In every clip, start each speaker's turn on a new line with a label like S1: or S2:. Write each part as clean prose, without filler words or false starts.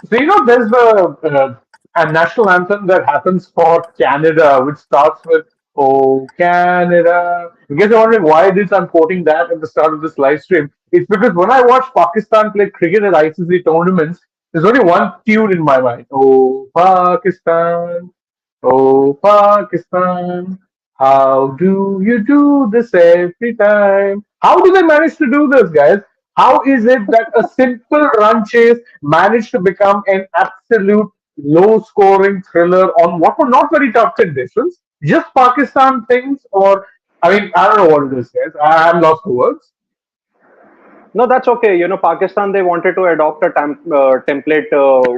S1: So there's the a national anthem that happens for Canada, which starts with "Oh Canada." In case you're wondering why this, I'm quoting that at the start of this live stream. It's because when I watch Pakistan play cricket at ICC tournaments, there's only one tune in my mind: "Oh Pakistan, oh Pakistan, how do you do this every time?" How do they manage to do this, guys? How is it that a simple run chase managed to become an absolute low scoring thriller on what were not very tough conditions? Just Pakistan things, or I mean, I don't know what it is, guys. I'm lost for words.
S2: No, that's okay. Pakistan, they wanted to adopt a template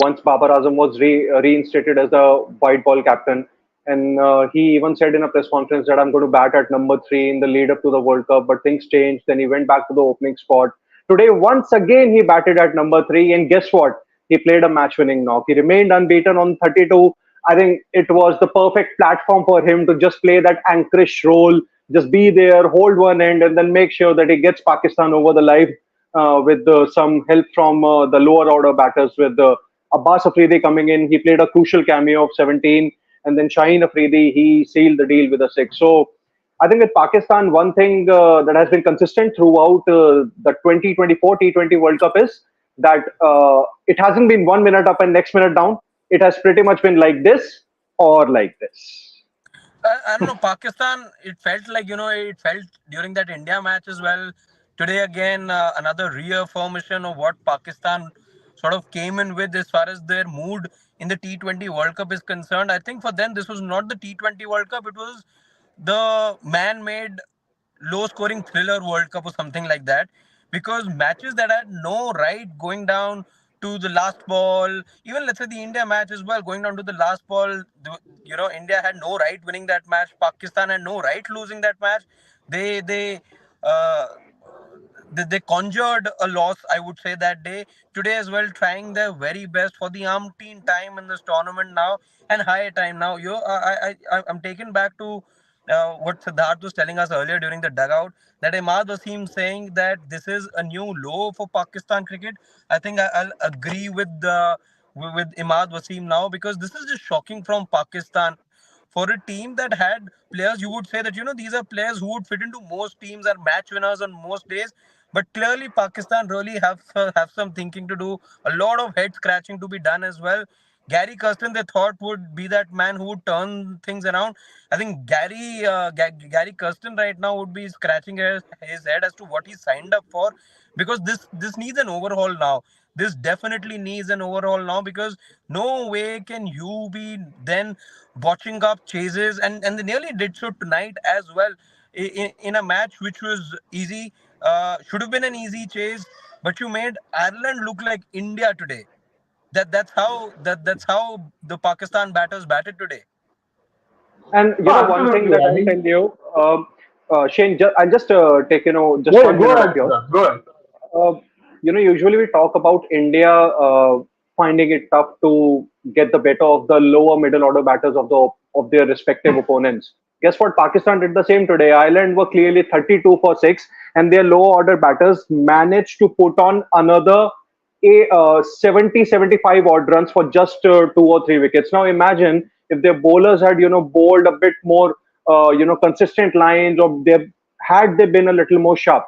S2: once Babar Azam was reinstated as the white ball captain. And he even said in a press conference that I'm going to bat at number three in the lead up to the World Cup. But things changed. Then he went back to the opening spot. Today, once again, he batted at number three. And guess what? He played a match winning knock. He remained unbeaten on 32. I think it was the perfect platform for him to just play that anchorish role, just be there, hold one end, and then make sure that he gets Pakistan over the line with some help from the lower order batters with Abbas Afridi coming in. He played a crucial cameo of 17, and then Shaheen Afridi, he sealed the deal with a six. So I think with Pakistan, one thing that has been consistent throughout the 2024 T20 World Cup is that it hasn't been 1 minute up and next minute down. It has pretty much been like this or like this.
S3: I don't know. Pakistan, it felt like, it felt during that India match as well. Today, again, another reaffirmation of what Pakistan sort of came in with as far as their mood in the T20 World Cup is concerned. I think for them, this was not the T20 World Cup. It was the man made low scoring thriller World Cup or something like that, because matches that had no right going down to the last ball, even let's say the India match as well, going down to the last ball, India had no right winning that match. Pakistan had no right losing that match. They they uh, they, they conjured a loss, I would say, that day. Today as well, trying their very best for the umpteen time in this tournament now, and higher time now. I'm taken back to what Siddharth was telling us earlier during the dugout, that Imad Wasim saying that this is a new low for Pakistan cricket. I think I'll agree with Imad Wasim now, because this is just shocking from Pakistan for a team that had players. You would say that these are players who would fit into most teams and match winners on most days. But clearly, Pakistan really have some thinking to do. A lot of head scratching to be done as well. Gary Kirsten, they thought, would be that man who would turn things around. I think Gary Kirsten right now would be scratching his head as to what he signed up for, because this needs an overhaul now. This definitely needs an overhaul now, because no way can you be then botching up chases, and they nearly did so tonight as well, in a match which was easy. Should have been an easy chase, but you made Ireland look like India today. That's how the Pakistan batters batted today.
S2: And
S1: Oh,
S2: one thing
S1: absolutely.
S2: that
S1: I
S2: I'll tell
S1: mean,
S2: you, Shane, I'll just take just
S1: yeah, yeah,
S2: one
S1: go
S2: minute of
S1: ahead,
S2: yours.
S1: Siddharth, go ahead.
S2: Uh, Usually we talk about India finding it tough to get the better of the lower middle order batters of their respective opponents. Guess what? Pakistan did the same today. Ireland were clearly 32 for 6, and their lower order batters managed to put on another 70, 75 odd runs for just 2 or 3 wickets. Now imagine if their bowlers had bowled a bit more consistent lines, or they been a little more sharp.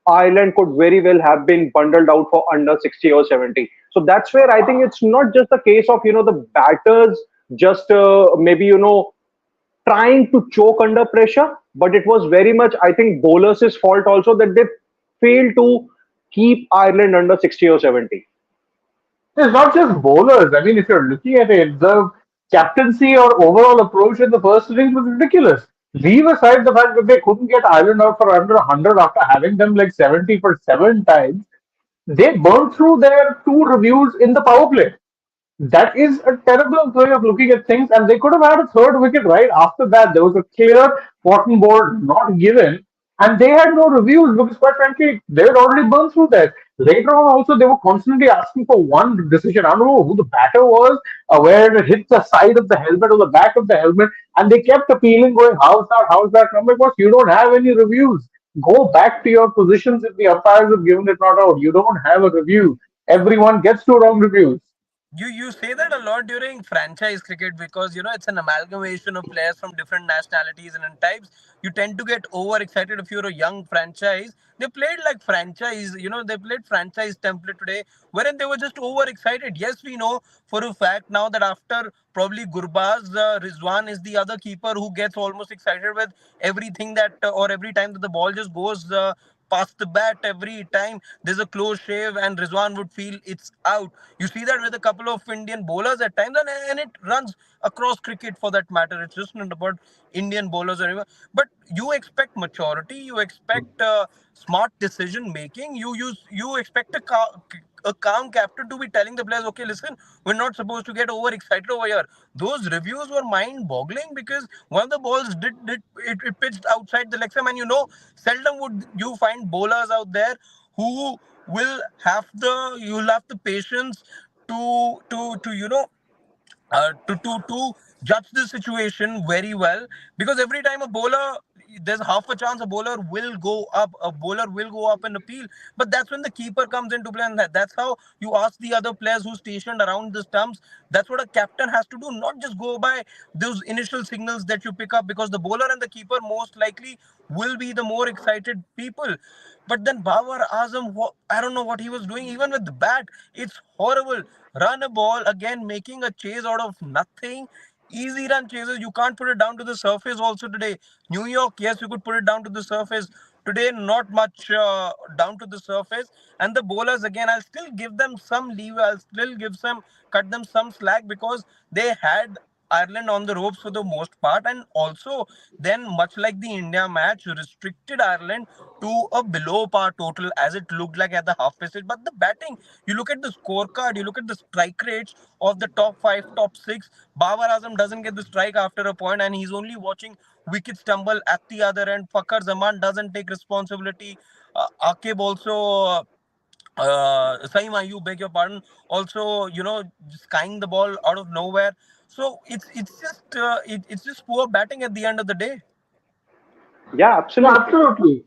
S2: Ireland could very well have been bundled out for under 60 or 70. So that's where I think it's not just the case of the batters just maybe trying to choke under pressure, but it was very much, I think, bowlers' fault also, that they failed to keep Ireland under 60 or 70.
S1: It's not just bowlers. I mean, if you're looking at it, the captaincy or overall approach in the first innings was ridiculous. Leave aside the fact that they couldn't get Ireland out for under 100 after having them like 70 for 7 times. They burned through their two reviews in the power play. That is a terrible way of looking at things, and they could have had a third wicket right after that. There was a clear cotton ball not given, and they had no reviews because, quite frankly, they had already burned through that. Later on, also, they were constantly asking for one decision. I don't know who the batter was, where it hit the side of the helmet or the back of the helmet, and they kept appealing, going, "How's that? How's that?" I'm like, "Boss, you don't have any reviews. Go back to your positions if the umpires have given it not out. You don't have a review. Everyone gets two wrong reviews."
S3: You say that a lot during franchise cricket because it's an amalgamation of players from different nationalities and types. You tend to get overexcited if you're a young franchise. They played like franchise, they played franchise template today, wherein they were just overexcited. Yes, we know for a fact now that after probably Gurbaz, Rizwan is the other keeper who gets almost excited with everything that or every time that the ball just goes past the bat. Every time there's a close shave and Rizwan would feel it's out. You see that with a couple of Indian bowlers at times, and it runs across cricket for that matter. It's just not about Indian bowlers or anyone. But you expect maturity, you expect smart decision making, you expect a calm captain to be telling the players, okay, listen, we're not supposed to get overexcited over here. Those reviews were mind-boggling because one of the balls it pitched outside the leg stump, and seldom would you find bowlers out there who will you'll have the patience to to judge the situation very well, because every time a bowler, there's half a chance a bowler will go up and appeal. But that's when the keeper comes into play, and that's how you ask the other players who stationed around the stumps. That's what a captain has to do, not just go by those initial signals that you pick up, because the bowler and the keeper most likely will be the more excited people. But then Babar Azam, I don't know what he was doing, even with the bat. It's horrible. Run a ball, again, making a chase out of nothing. Easy run chases. You can't put it down to the surface also today. New York, yes, you could put it down to the surface. Today, not much down to the surface. And the bowlers, again, I'll still give them some leave. I'll still cut them some slack, because they had Ireland on the ropes for the most part, and also then, much like the India match, restricted Ireland to a below par total as it looked like at the half passage. But the batting, you look at the scorecard, you look at the strike rates of the top five, top six. Babar Azam doesn't get the strike after a point, and he's only watching wickets tumble at the other end. Fakhar Zaman doesn't take responsibility. Akib also. Saim Ayub, beg your pardon, also skying the ball out of nowhere. So it's just poor batting at the end of the day.
S2: Yeah,
S1: No,
S2: absolutely.
S1: absolutely.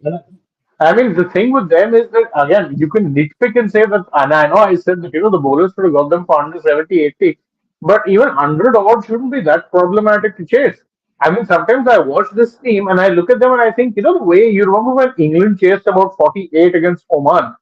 S1: I mean, the thing with them is that, again, you can nitpick and say that, and I know I said that, the bowlers should have got them for under 70, 80, but even 100 odd shouldn't be that problematic to chase. I mean, sometimes I watch this team and I look at them and I think, the way you remember when England chased about 48 against Oman.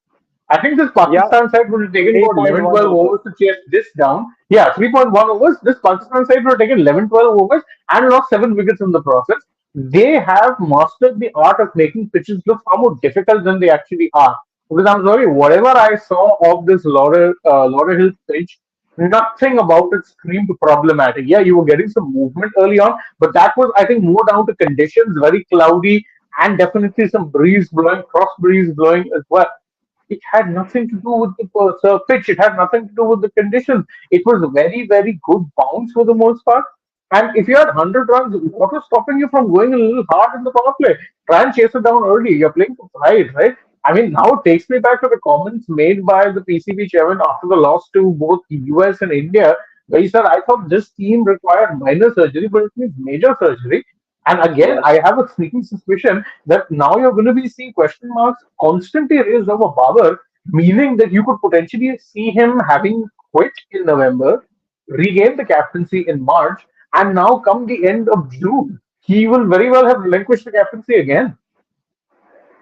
S1: I think this
S2: Yeah,
S1: Pakistan side would have taken about 11,
S2: 3.1
S1: 12
S2: also.
S1: overs to chase this down. Yeah, 3.1 overs. This Pakistan side would have taken 11, 12 overs and lost 7 wickets in the process. They have mastered the art of making pitches look far more difficult than they actually are. Because I'm sorry, whatever I saw of this Laurel Hill pitch, nothing about it screamed problematic. Yeah, you were getting some movement early on, but that was, I think, more down to conditions, very cloudy, and definitely some breeze blowing, cross breeze blowing as well. It had nothing to do with the pitch. It had nothing to do with the conditions. It was a very, very good bounce for the most part. And if you had 100 runs, what was stopping you from going a little hard in the power play? Try and chase it down early. You're playing for pride, right? I mean, now it takes me back to the comments made by the PCB chairman after the loss to both US and India, where he said, I thought this team required minor surgery, but it needs major surgery. And again, I
S2: Yes.
S1: have a sneaking suspicion that now you're going to be seeing question marks constantly raised over Babar, meaning that you could potentially see him having quit in November, regain the captaincy in March, and now come the end of June, he will very well have relinquished the captaincy again.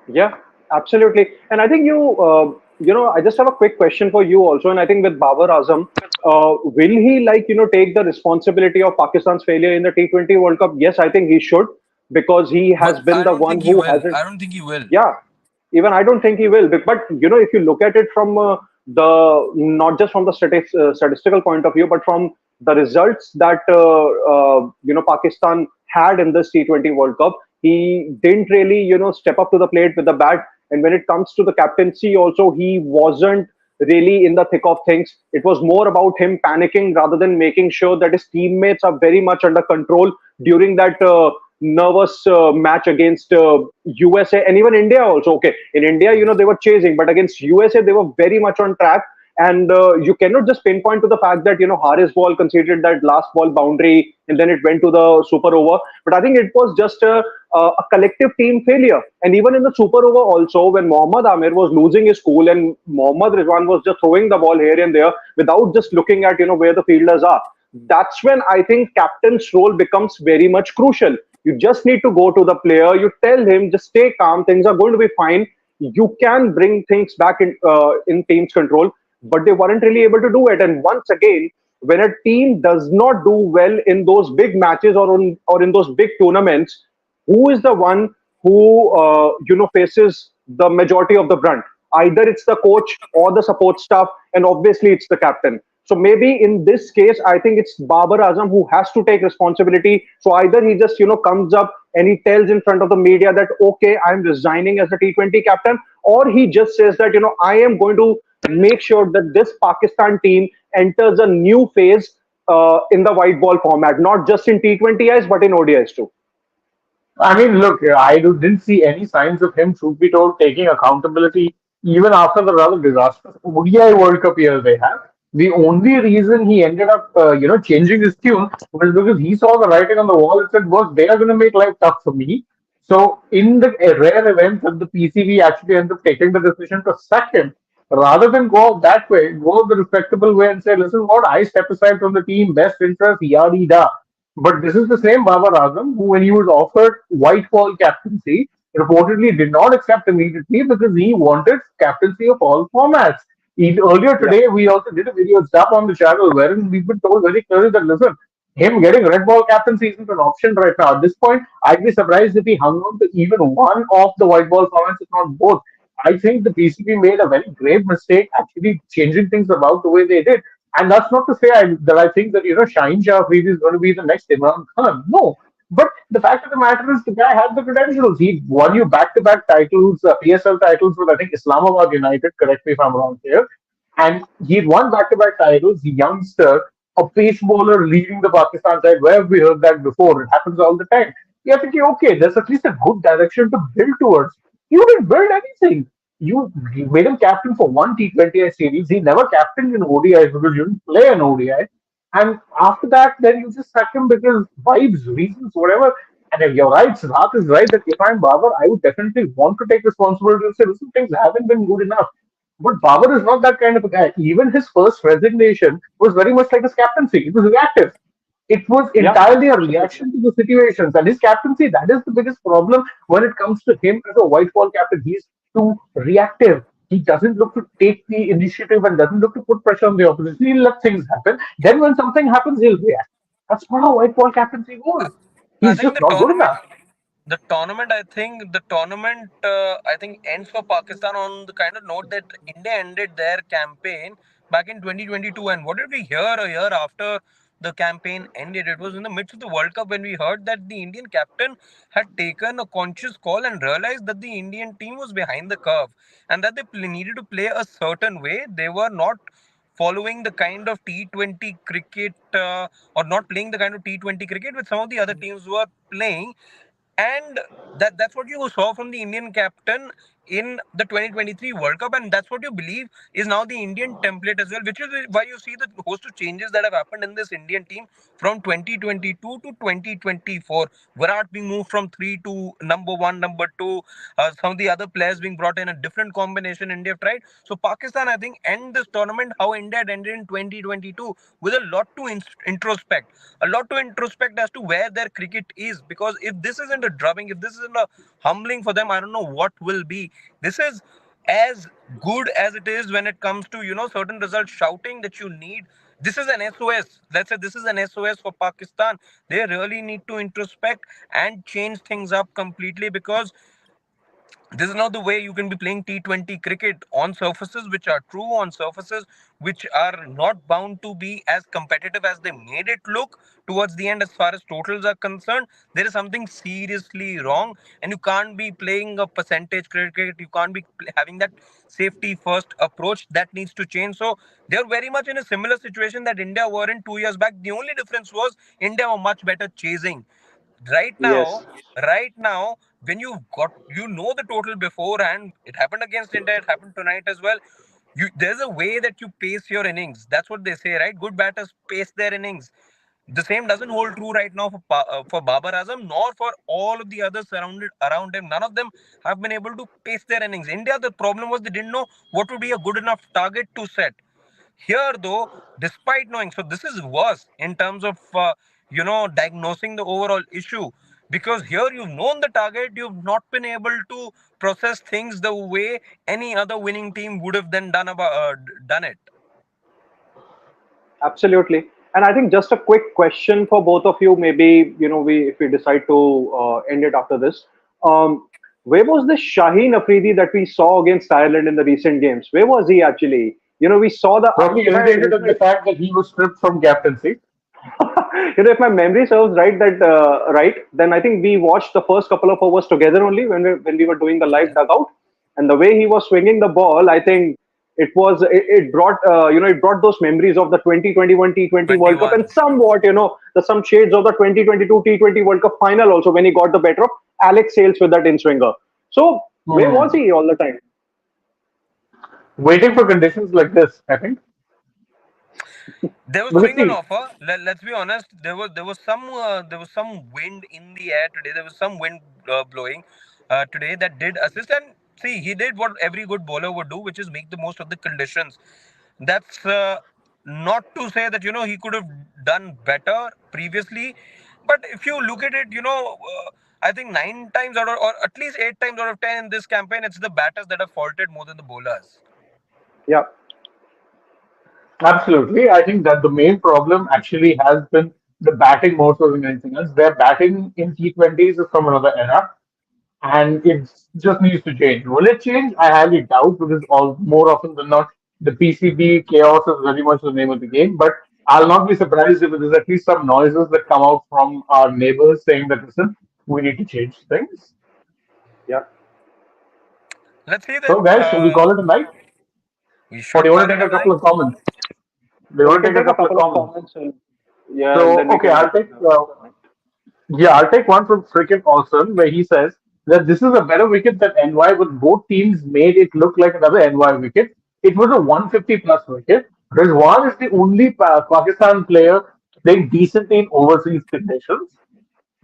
S2: Yeah, absolutely. And I think I just have a quick question for you also. And I think with Babar Azam, will he take the responsibility of Pakistan's failure in the T20 World Cup? Yes, I think he should, because he has
S3: But
S2: been
S3: I
S2: the
S3: don't
S2: one
S3: think he
S2: who
S3: will.
S2: hasn't.
S3: I don't think he will.
S2: Yeah, even I don't think he will. But if you look at it from the not just from the statistical point of view, but from the results that Pakistan had in this T20 World Cup, he didn't really step up to the plate with the bat. And when it comes to the captaincy, also he wasn't really in the thick of things. It was more about him panicking rather than making sure that his teammates are very much under control during that nervous match against USA and even India also. Okay, in India, they were chasing, but against USA, they were very much on track. And you cannot just pinpoint to the fact that Haris ball conceded that last ball boundary and then it went to the super over. But I think it was just a collective team failure. And even in the super over also, when Mohammad Amir was losing his cool and Mohammad Rizwan was just throwing the ball here and there without just looking at where the fielders are, that's when I think captain's role becomes very much crucial. You just need to go to the player, you tell him, just stay calm, things are going to be fine. You can bring things back in team's control, but they weren't really able to do it. And once again, when a team does not do well in those big matches or in those big tournaments, who is the one who faces the majority of the brunt? Either it's the coach or the support staff, and obviously it's the captain. So maybe in this case, I think it's Babar Azam who has to take responsibility. So either he just comes up and he tells in front of the media that okay, I'm resigning as the T20 captain, or he just says that I am going to make sure that this Pakistan team enters a new phase in the white ball format, not just in T20s but in ODIs too.
S1: I mean, look, didn't see any signs of him, truth be told, taking accountability even after the rather disastrous ODI World Cup year they had. The only reason he ended up, changing his tune was because he saw the writing on the wall and said, "Was they are going to make life tough for me." So, in the rare event that the PCB actually ends up taking the decision to sack him, rather than go out that way, go the respectable way and say, "Listen, what I step aside from the team, best interest, yada da." But this is the same Babar Azam who, when he was offered white ball captaincy, reportedly did not accept immediately because he wanted captaincy of all formats. Earlier
S2: Yeah.
S1: today, we also did a video stuff on the channel wherein we've been told very clearly that listen, him getting red ball captaincy isn't an option right now. At this point, I'd be surprised if he hung on to even one of the white ball formats, if not both. I think the PCB made a very grave mistake actually changing things about the way they did. And that's not to say that I think that Shaheen Shah Afridi is going to be the next Imran Khan. No, but the fact of the matter is the guy had the credentials. He won you back-to-back titles, PSL titles with I think Islamabad United. Correct me if I'm wrong here. And he'd won back-to-back titles. The youngster, a pace bowler leading the Pakistan side. Where have we heard that before? It happens all the time. You're thinking, okay, there's at least a good direction to build towards. You didn't build anything. You made him captain for one T20I series. He never captained in ODIs because you didn't play an ODI. And after that, then you just sack him because vibes, reasons, whatever. And if you're right, Siddharth is right that if I'm Babar, I would definitely want to take responsibility and say, listen, things haven't been good enough. But Babar is not that kind of a guy. Even his first resignation was very much like his captaincy. It was reactive. It was
S2: Yeah.
S1: entirely a reaction to the situations. And his captaincy, that is the biggest problem when it comes to him as a white ball captain. He's too reactive. He doesn't look to take the initiative and doesn't look to put pressure on the opposition. He'll let things happen. Then when something happens, he'll react. That's not how white ball captaincy goes.
S3: I
S1: He's
S3: think
S1: just not good enough.
S3: the tournament, I think ends for Pakistan on the kind of note that India ended their campaign back in 2022. And what did we hear a year after the campaign ended? It was in the midst of the World Cup when we heard that the Indian captain had taken a conscious call and realized that the Indian team was behind the curve and that they needed to play a certain way. They were not following the kind of T20 cricket, or not playing the kind of T20 cricket which some of the other teams were playing. And that's what you saw from the Indian captain in the 2023 World Cup, and that's what you believe is now the Indian template as well, which is why you see the host of changes that have happened in this Indian team from 2022 to 2024. Virat being moved from 3 to number 1, number 2, some of the other players being brought in a different combination India have tried. So Pakistan, I think, end this tournament how India had ended in 2022 with a lot to introspect, as to where their cricket is. Because if this isn't a drubbing, if this isn't a humbling for them, I don't know what will be. This is as good as it is when it comes to certain results shouting that you need. This is an SOS. Let's say this is an SOS for Pakistan. They really need to introspect and change things up completely, because this is not the way you can be playing T20 cricket on surfaces which are true, on surfaces which are not bound to be as competitive as they made it look towards the end. As far as totals are concerned, there is something seriously wrong, and you can't be playing a percentage cricket. You can't be having that safety first approach. That needs to change. So they're very much in a similar situation that India were in 2 years back. The only difference was India were much better chasing. right now
S2: Yes.
S3: right now, when you've got the total beforehand, it happened against India, it happened tonight as well. There's a way that you pace your innings. That's what they say, right? Good batters pace their innings. The same doesn't hold true right now for Babar Azam, nor for all of the others surrounded around him. None of them have been able to pace their innings. India, the problem was they didn't know what would be a good enough target to set. Here, though, despite knowing, so this is worse in terms of diagnosing the overall issue, because here you've known the target, you've not been able to process things the way any other winning team would have then done it.
S2: Absolutely. And I think just a quick question for both of you. Maybe we if we decide to end it after this. Where was the Shaheen Afridi that we saw against Ireland in the recent games? Where was he actually? We saw the.
S1: Probably
S2: If I,
S1: irritated at the fact that he was stripped from captaincy.
S2: if my memory serves right, then I think we watched the first couple of overs together only when we were doing the live dugout, and the way he was swinging the ball, I think it brought it brought those memories of the 2021 T20 World Cup, and
S3: 21.
S2: somewhat the some shades of the 2022 T20 World Cup final also, when he got the better of Alex Sales with that in swinger. So where was he all the time?
S1: Waiting for conditions like this, I think.
S3: There was
S1: Because
S3: swing on
S1: see,
S3: offer. Let's be honest. There was some wind in the air today. There was some wind blowing today that did assist. And see, he did what every good bowler would do, which is make the most of the conditions. That's not to say that he could have done better previously, but if you look at it, I think 9 times out of, or at least 8 times out of 10 in this campaign, it's the batters that have faulted more than the bowlers.
S2: Yeah,
S1: absolutely. I think that the main problem actually has been the batting more so than anything else. Their batting in T20s is from another era, and it just needs to change. Will it change? I highly doubt, because all more often than not, the PCB chaos is very much the name of the game. But I'll not be surprised if there's at least some noises that come out from our neighbors saying that, listen, we need to change things.
S2: yeah.
S3: Let's see
S1: So,
S3: then.
S1: guys, should we call it a night?
S3: We
S1: Or do
S3: should
S1: you want
S3: call
S1: to
S3: it
S1: take
S3: a
S1: a couple
S3: night.
S1: of comments? Do you
S2: So we
S1: want to
S2: can
S1: take a
S2: take a
S1: couple of
S2: couple of
S1: comments?
S2: comments, and yeah, and
S1: So,
S2: then we
S1: okay,
S2: can
S1: I'll
S2: wrap it
S1: take
S2: up.
S1: yeah, I'll take one from Freaking Awesome, where he says that this is a better wicket than NY, with both teams made it look like another NY wicket. It was a 150 plus wicket. Rizwan is the only Pakistan player playing decently in overseas conditions.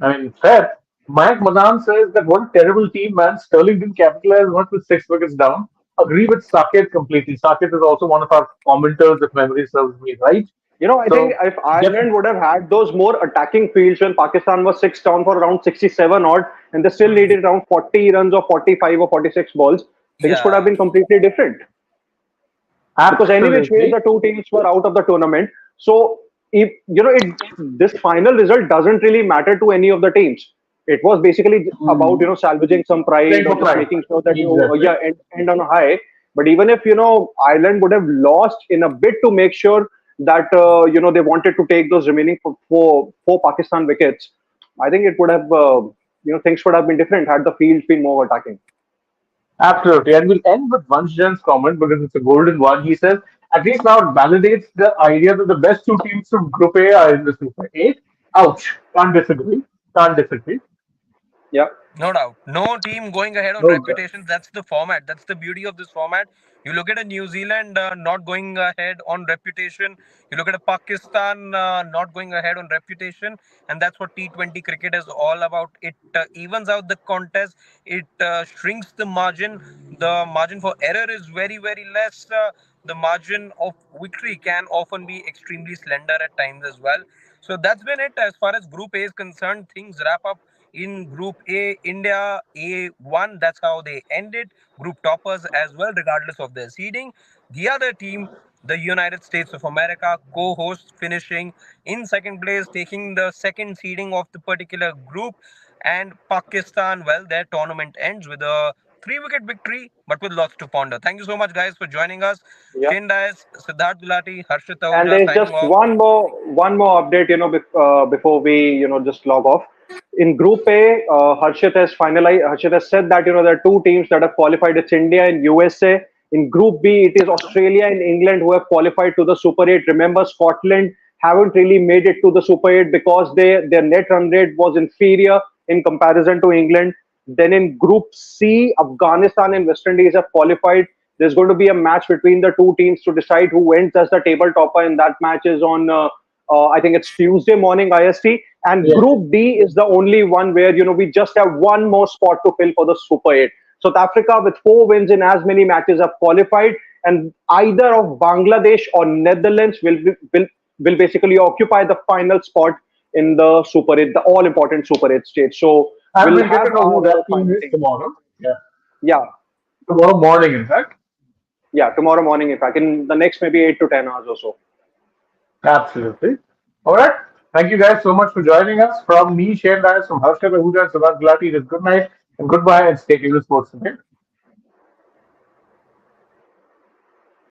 S1: I mean, fair. Mike Madan says that what a terrible team, man. Sterling didn't capitalize much with 6 wickets down. Agree with Saket completely. Saket is also one of our commenters, if memory serves me right.
S2: I think
S1: So,
S2: if
S1: def-
S2: Ireland would have had those more attacking fields when Pakistan was six down for around 67 odd, and they still
S3: Hmm.
S2: needed around 40 runs or 45 or 46 balls, things could have
S3: Yeah.
S2: been completely different. Because any which way
S1: absolutely.
S2: the two teams were out of the tournament. So if this final result doesn't really matter to any of the teams. It was basically about
S1: Hmm.
S2: salvaging some pride,
S1: Playing
S2: or
S1: for
S2: just
S1: pride.
S2: making sure that
S1: Exactly.
S2: end on a high. But even if Ireland would have lost in a bit to make sure that they wanted to take those remaining four Pakistan wickets, I think it would have things would have been different had the field been more attacking.
S1: Absolutely. And we'll end with Vanshjan's comment because it's a golden one. He says, at least now it validates the idea that the best two teams from Group A are in the Super 8. Ouch. Can't disagree. Can't disagree.
S2: Yeah.
S3: No doubt. No team going ahead on
S1: No, God.
S3: reputation. That's the format. That's the beauty of this format. You look at a New Zealand not going ahead on reputation. You look at a Pakistan not going ahead on reputation. And that's what T20 cricket is all about. It evens out the contest. It shrinks the margin. The margin for error is very, very less. The margin of victory can often be extremely slender at times as well. So that's been it as far as Group A is concerned. Things wrap up in Group A, India A1. That's how they ended. Group toppers as well, regardless of their seeding. The other team, the United States of America, co-host, finishing in second place, taking the second seeding of the particular group. And Pakistan, well, their tournament ends with a 3 wicket victory, but with lots to ponder. Thank you so much, guys, for joining us.
S2: Yeah.
S3: Shane Dias, Siddharth Gulati, Harshit
S2: And
S3: Ahuja
S2: there's
S3: signing
S2: just
S3: off.
S2: one more update, before we just log off. In Group A, Harshit has said that there are two teams that have qualified. It's India and USA. In Group B, it is Australia and England who have qualified to the Super 8. Remember, Scotland haven't really made it to the Super 8 because their net run rate was inferior in comparison to England. Then in Group C, Afghanistan and West Indies have qualified. There's going to be a match between the two teams to decide who ends as the table topper, and that match is on. I think it's Tuesday morning IST. And
S1: Yes.
S2: Group D is the only one where we just have one more spot to fill for the Super 8. South Africa, with 4 wins in as many matches, have qualified, and either of Bangladesh or Netherlands will basically occupy the final spot in the Super 8, the all important Super 8 stage. So
S1: And
S2: we'll
S1: we'll get
S2: have
S1: to know who
S2: our
S1: that team
S2: final
S1: is
S2: team.
S1: tomorrow. Yeah.
S2: Yeah,
S1: Tomorrow morning, in fact.
S2: yeah, tomorrow morning, in fact, in the next maybe 8 to 10 hours or so.
S1: Absolutely. All right. Thank you guys so much for joining us. From me, Shane Dias, from Harshad Ahuja and Subhash Gulati, it is good night and goodbye and stay tuned to Sports Today.